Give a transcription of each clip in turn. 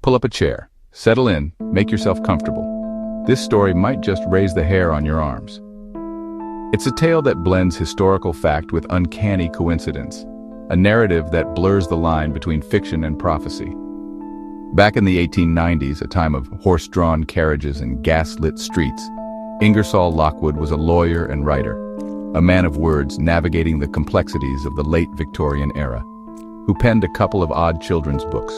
Pull up a chair, settle in, make yourself comfortable. This story might just raise the hair on your arms. It's a tale that blends historical fact with uncanny coincidence, a narrative that blurs the line between fiction and prophecy. Back in the 1890s, a time of horse-drawn carriages and gas-lit streets, Ingersoll Lockwood was a lawyer and writer, a man of words navigating the complexities of the late Victorian era, who penned a couple of odd children's books,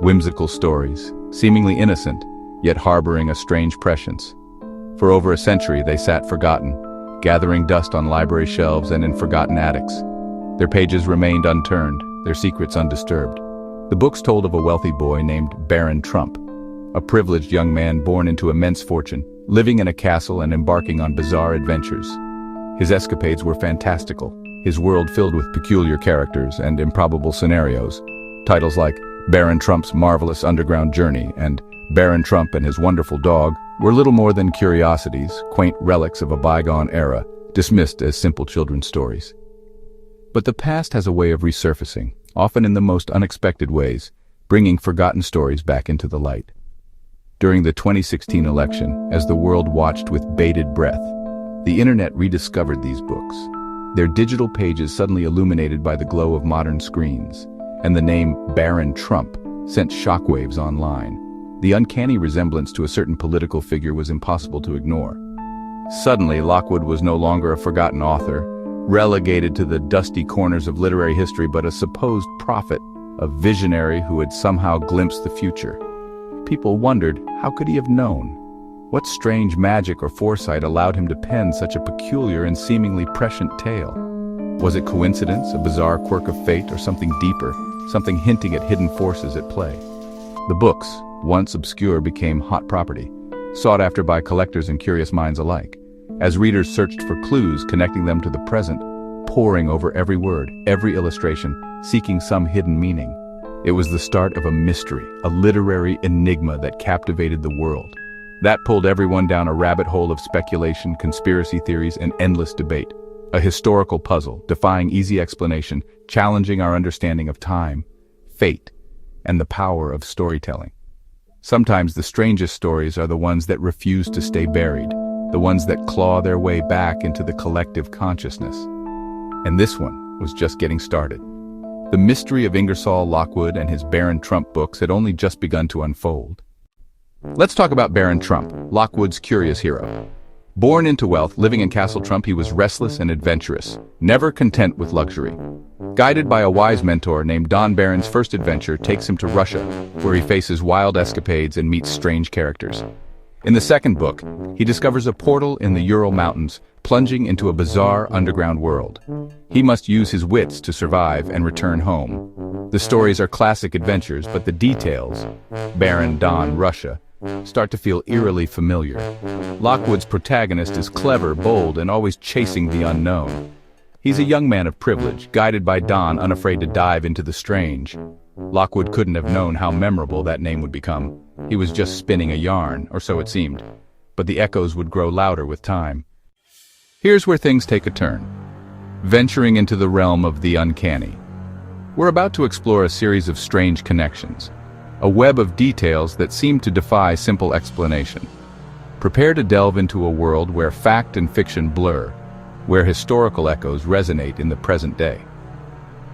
whimsical stories, seemingly innocent, yet harboring a strange prescience. For over a century they sat forgotten, gathering dust on library shelves and in forgotten attics. Their pages remained unturned, their secrets undisturbed. The books told of a wealthy boy named Barron Trump, a privileged young man born into immense fortune, living in a castle and embarking on bizarre adventures. His escapades were fantastical, his world filled with peculiar characters and improbable scenarios. Titles like Barron Trump's Marvelous Underground Journey and Barron Trump and His Wonderful Dog were little more than curiosities, quaint relics of a bygone era, dismissed as simple children's stories. But the past has a way of resurfacing, often in the most unexpected ways, bringing forgotten stories back into the light. During the 2016 election, as the world watched with bated breath, the internet rediscovered these books, their digital pages suddenly illuminated by the glow of modern screens, and the name Barron Trump sent shockwaves online. The uncanny resemblance to a certain political figure was impossible to ignore. Suddenly, Lockwood was no longer a forgotten author, relegated to the dusty corners of literary history, but a supposed prophet, a visionary who had somehow glimpsed the future. People wondered, how could he have known? What strange magic or foresight allowed him to pen such a peculiar and seemingly prescient tale? Was it coincidence, a bizarre quirk of fate, or something deeper, something hinting at hidden forces at play? The books, once obscure, became hot property, sought after by collectors and curious minds alike, as readers searched for clues connecting them to the present, poring over every word, every illustration, seeking some hidden meaning. It was the start of a mystery, a literary enigma that captivated the world. That pulled everyone down a rabbit hole of speculation, conspiracy theories, and endless debate. A historical puzzle, defying easy explanation, challenging our understanding of time, fate, and the power of storytelling. Sometimes the strangest stories are the ones that refuse to stay buried, the ones that claw their way back into the collective consciousness. And this one was just getting started. The mystery of Ingersoll Lockwood and his Barron Trump books had only just begun to unfold. Let's talk about Barron Trump, Lockwood's curious hero. Born into wealth, living in Castle Trump, he was restless and adventurous, never content with luxury. Guided by a wise mentor named Don, Barron's first adventure takes him to Russia, where he faces wild escapades and meets strange characters. In the second book, he discovers a portal in the Ural Mountains, plunging into a bizarre underground world. He must use his wits to survive and return home. The stories are classic adventures, but the details, Barron, Don, Russia, start to feel eerily familiar. Lockwood's protagonist is clever, bold, and always chasing the unknown. He's a young man of privilege, guided by Don, unafraid to dive into the strange. Lockwood couldn't have known how memorable that name would become. He was just spinning a yarn, or so it seemed. But the echoes would grow louder with time. Here's where things take a turn. Venturing into the realm of the uncanny. We're about to explore a series of strange connections, a web of details that seem to defy simple explanation. Prepare to delve into a world where fact and fiction blur, where historical echoes resonate in the present day.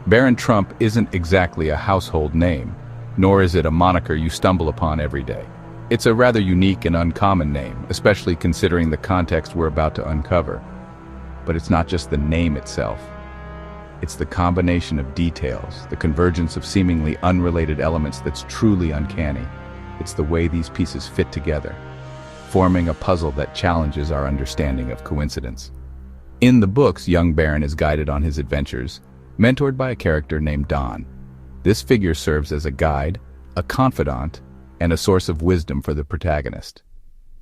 Barron Trump isn't exactly a household name, nor is it a moniker you stumble upon every day. It's a rather unique and uncommon name, especially considering the context we're about to uncover. But it's not just the name itself. It's the combination of details, the convergence of seemingly unrelated elements that's truly uncanny. It's the way these pieces fit together, forming a puzzle that challenges our understanding of coincidence. In the books, young Barron is guided on his adventures, mentored by a character named Don. This figure serves as a guide, a confidant, and a source of wisdom for the protagonist.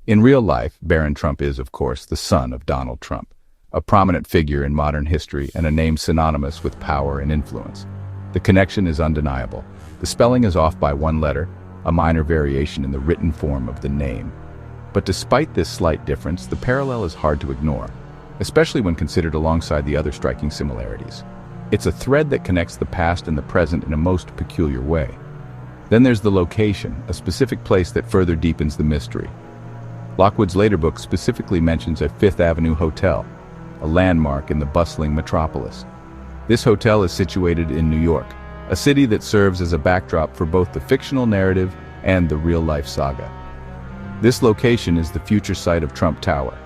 In real life, Barron Trump is, of course, the son of Donald Trump, a prominent figure in modern history and a name synonymous with power and influence. The connection is undeniable. The spelling is off by one letter, a minor variation in the written form of the name. But despite this slight difference, the parallel is hard to ignore, especially when considered alongside the other striking similarities. It's a thread that connects the past and the present in a most peculiar way. Then there's the location, a specific place that further deepens the mystery. Lockwood's later book specifically mentions a Fifth Avenue hotel, a landmark in the bustling metropolis. This hotel is situated in New York, a city that serves as a backdrop for both the fictional narrative and the real-life saga. This location is the future site of Trump Tower,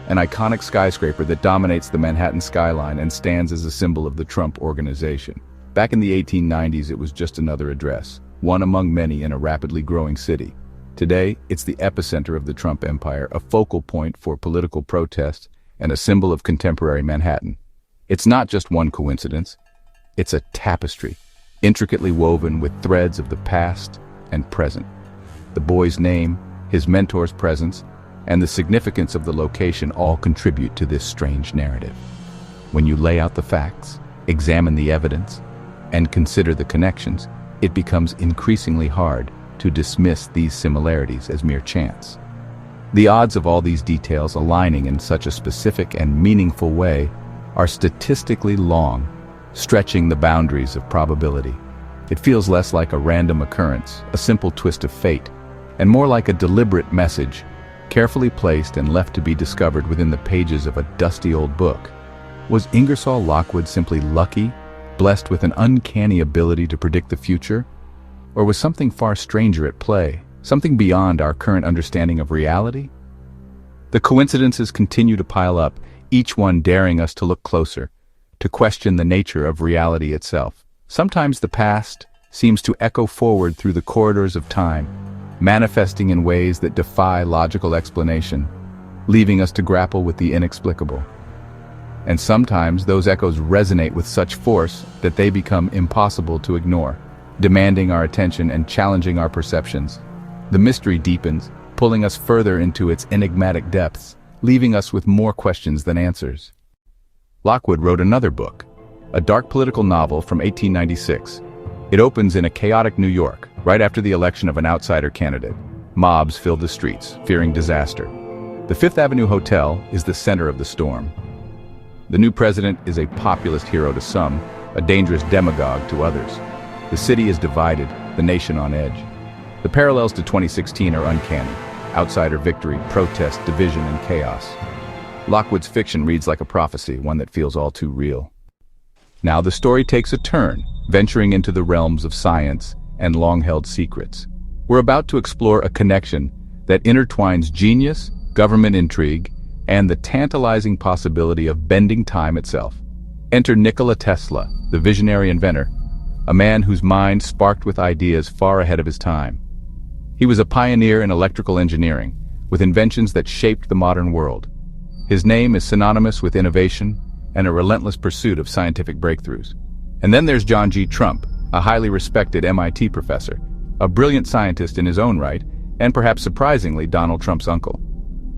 an iconic skyscraper that dominates the Manhattan skyline and stands as a symbol of the Trump organization. Back in the 1890s, it was just another address, one among many in a rapidly growing city. Today, it's the epicenter of the Trump empire, a focal point for political protest and a symbol of contemporary Manhattan. It's not just one coincidence. It's a tapestry, intricately woven with threads of the past and present. The boy's name, his mentor's presence, and the significance of the location all contribute to this strange narrative. When you lay out the facts, examine the evidence, and consider the connections, it becomes increasingly hard to dismiss these similarities as mere chance. The odds of all these details aligning in such a specific and meaningful way are statistically long, stretching the boundaries of probability. It feels less like a random occurrence, a simple twist of fate, and more like a deliberate message, carefully placed and left to be discovered within the pages of a dusty old book. Was Ingersoll Lockwood simply lucky, blessed with an uncanny ability to predict the future? Or was something far stranger at play, something beyond our current understanding of reality? The coincidences continue to pile up, each one daring us to look closer, to question the nature of reality itself. Sometimes the past seems to echo forward through the corridors of time, manifesting in ways that defy logical explanation, leaving us to grapple with the inexplicable. And sometimes those echoes resonate with such force that they become impossible to ignore, demanding our attention and challenging our perceptions. The mystery deepens, pulling us further into its enigmatic depths, leaving us with more questions than answers. Lockwood wrote another book, a dark political novel from 1896. It opens in a chaotic New York, right after the election of an outsider candidate. Mobs fill the streets, fearing disaster. The Fifth Avenue Hotel is the center of the storm. The new president is a populist hero to some, a dangerous demagogue to others. The city is divided, the nation on edge. The parallels to 2016 are uncanny. Outsider victory, protest, division, and chaos. Lockwood's fiction reads like a prophecy, one that feels all too real. Now the story takes a turn, venturing into the realms of science and long-held secrets. We're about to explore a connection that intertwines genius, government intrigue, and the tantalizing possibility of bending time itself. Enter Nikola Tesla, the visionary inventor, a man whose mind sparked with ideas far ahead of his time. He was a pioneer in electrical engineering, with inventions that shaped the modern world. His name is synonymous with innovation and a relentless pursuit of scientific breakthroughs. And then there's John G. Trump, a highly respected MIT professor, a brilliant scientist in his own right, and perhaps surprisingly, Donald Trump's uncle.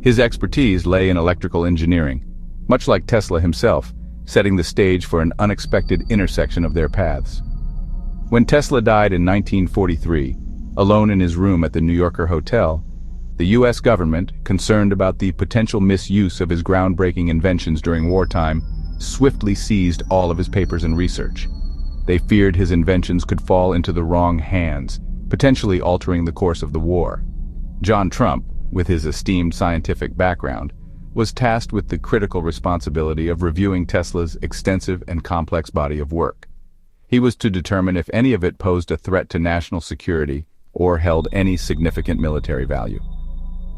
His expertise lay in electrical engineering, much like Tesla himself, setting the stage for an unexpected intersection of their paths. When Tesla died in 1943, alone in his room at the New Yorker Hotel, the U.S. government, concerned about the potential misuse of his groundbreaking inventions during wartime, swiftly seized all of his papers and research. They feared his inventions could fall into the wrong hands, potentially altering the course of the war. John Trump, with his esteemed scientific background, was tasked with the critical responsibility of reviewing Tesla's extensive and complex body of work. He was to determine if any of it posed a threat to national security or held any significant military value.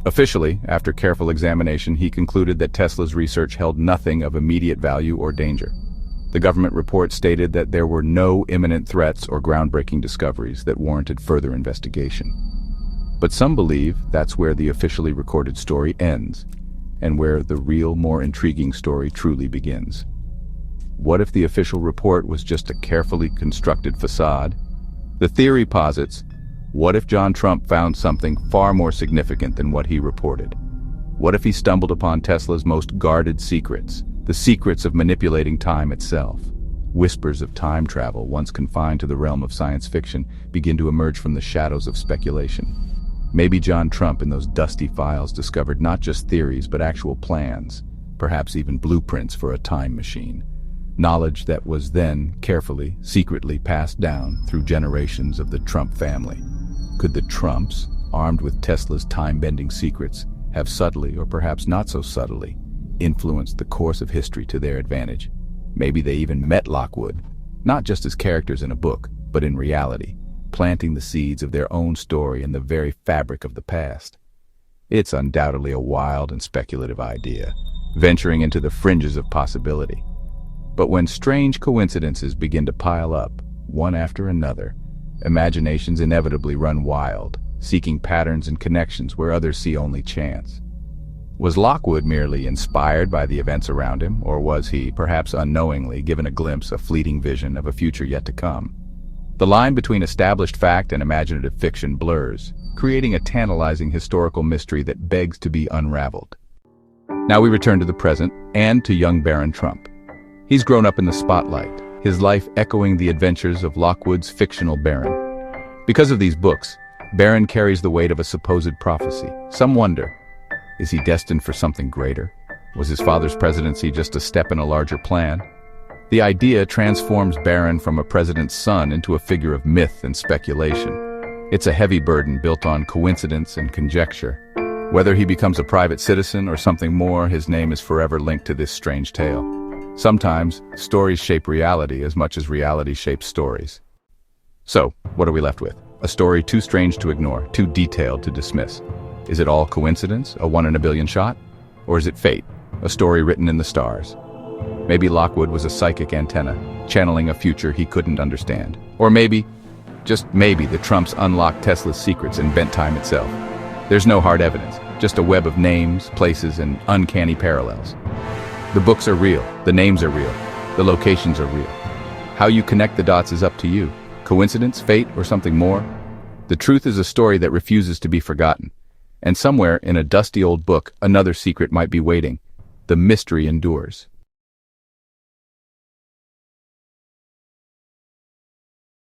Officially, after careful examination, he concluded that Tesla's research held nothing of immediate value or danger. The government report stated that there were no imminent threats or groundbreaking discoveries that warranted further investigation. But some believe that's where the officially recorded story ends, and where the real, more intriguing story truly begins. What if the official report was just a carefully constructed facade? The theory posits, what if John Trump found something far more significant than what he reported? What if he stumbled upon Tesla's most guarded secrets, the secrets of manipulating time itself? Whispers of time travel, once confined to the realm of science fiction, begin to emerge from the shadows of speculation. Maybe John Trump in those dusty files discovered not just theories but actual plans, perhaps even blueprints for a time machine. Knowledge that was then carefully, secretly passed down through generations of the Trump family. Could the Trumps, armed with Tesla's time-bending secrets, have subtly, or perhaps not so subtly, influenced the course of history to their advantage? Maybe they even met Lockwood, not just as characters in a book, but in reality, planting the seeds of their own story in the very fabric of the past. It's undoubtedly a wild and speculative idea, venturing into the fringes of possibility. But when strange coincidences begin to pile up, one after another, imaginations inevitably run wild, seeking patterns and connections where others see only chance. Was Lockwood merely inspired by the events around him, or was he, perhaps unknowingly, given a glimpse, a fleeting vision of a future yet to come? The line between established fact and imaginative fiction blurs, creating a tantalizing historical mystery that begs to be unraveled. Now we return to the present, and to young Barron Trump. He's grown up in the spotlight, his life echoing the adventures of Lockwood's fictional Barron. Because of these books, Barron carries the weight of a supposed prophecy. Some wonder, is he destined for something greater? Was his father's presidency just a step in a larger plan? The idea transforms Barron from a president's son into a figure of myth and speculation. It's a heavy burden built on coincidence and conjecture. Whether he becomes a private citizen or something more, his name is forever linked to this strange tale. Sometimes, stories shape reality as much as reality shapes stories. So, what are we left with? A story too strange to ignore, too detailed to dismiss. Is it all coincidence, a 1 in a billion shot? Or is it fate, a story written in the stars? Maybe Lockwood was a psychic antenna, channeling a future he couldn't understand. Or maybe, just maybe, the Trumps unlocked Tesla's secrets and bent time itself. There's no hard evidence, just a web of names, places, and uncanny parallels. The books are real, the names are real, the locations are real. How you connect the dots is up to you. Coincidence, fate, or something more? The truth is a story that refuses to be forgotten. And somewhere in a dusty old book, another secret might be waiting. The mystery endures.